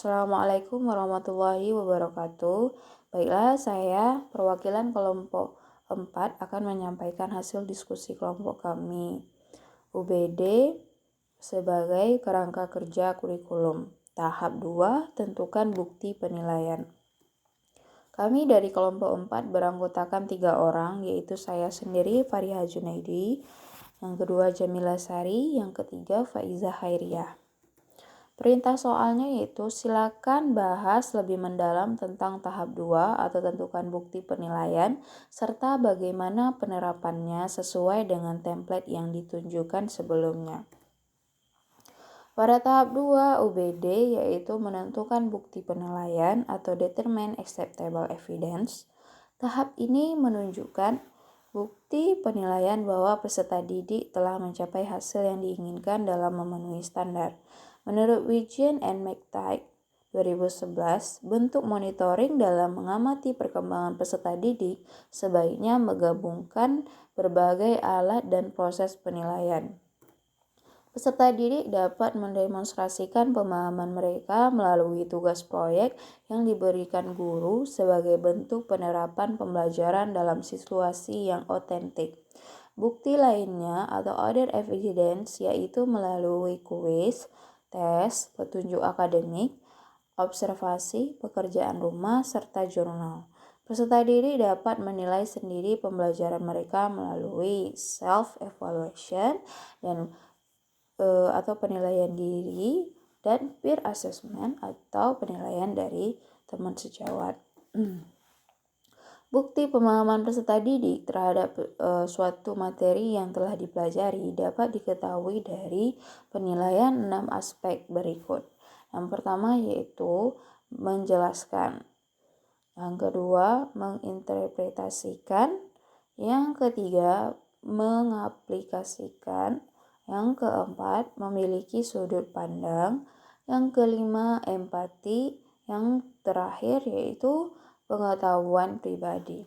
Assalamualaikum warahmatullahi wabarakatuh. Baiklah, saya perwakilan kelompok 4 akan menyampaikan hasil diskusi kelompok kami. UBD sebagai kerangka kerja kurikulum. Tahap 2, tentukan bukti penilaian. Kami dari kelompok 4 beranggotakan 3 orang, yaitu saya sendiri, Fariha Junaidi, yang kedua Jamila Sari, yang ketiga Faiza Hairiyah. Perintah soalnya yaitu silakan bahas lebih mendalam tentang tahap 2 atau tentukan bukti penilaian serta bagaimana penerapannya sesuai dengan template yang ditunjukkan sebelumnya. Pada tahap 2 UBD yaitu menentukan bukti penilaian atau determine acceptable evidence. Tahap ini menunjukkan bukti penilaian bahwa peserta didik telah mencapai hasil yang diinginkan dalam memenuhi standar. Menurut Wijen and McTighe 2011, bentuk monitoring dalam mengamati perkembangan peserta didik sebaiknya menggabungkan berbagai alat dan proses penilaian. Peserta didik dapat mendemonstrasikan pemahaman mereka melalui tugas proyek yang diberikan guru sebagai bentuk penerapan pembelajaran dalam situasi yang otentik. Bukti lainnya atau other evidence yaitu melalui kuis, tes, petunjuk akademik, observasi, pekerjaan rumah, serta jurnal. Peserta didik dapat menilai sendiri pembelajaran mereka melalui self-evaluation dan atau penilaian diri dan peer assessment atau penilaian dari teman sejawat. Bukti pemahaman peserta didik terhadap suatu materi yang telah dipelajari dapat diketahui dari penilaian 6 aspek berikut. Yang pertama yaitu menjelaskan. Yang kedua, menginterpretasikan. Yang ketiga, mengaplikasikan. Yang keempat, memiliki sudut pandang. Yang kelima, empati. Yang terakhir yaitu pengetahuan pribadi.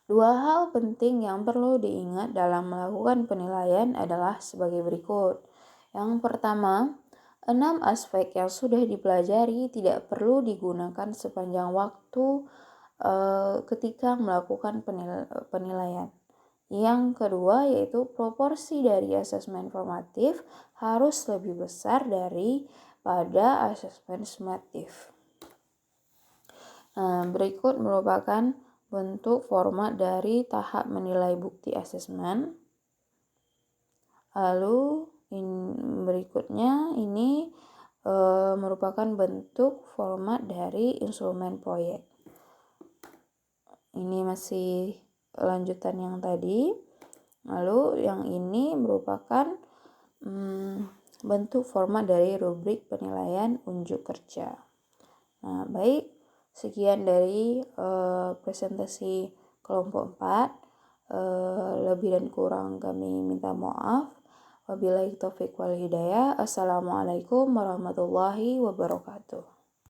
Dua hal penting yang perlu diingat dalam melakukan penilaian adalah sebagai berikut. Yang pertama, 6 aspek yang sudah dipelajari tidak perlu digunakan sepanjang waktu ketika melakukan penilaian. Yang kedua yaitu proporsi dari asesmen formatif harus lebih besar daripada asesmen sumatif. Berikut merupakan bentuk format dari tahap menilai bukti asesmen. Lalu berikutnya ini merupakan bentuk format dari instrumen proyek. Ini masih lanjutan yang tadi. Lalu yang ini merupakan bentuk format dari rubrik penilaian unjuk kerja. Nah, baik, sekian dari presentasi kelompok 4. Lebih dan kurang kami minta maaf. Wabillahi taufiq wal hidayah. Assalamualaikum warahmatullahi wabarakatuh.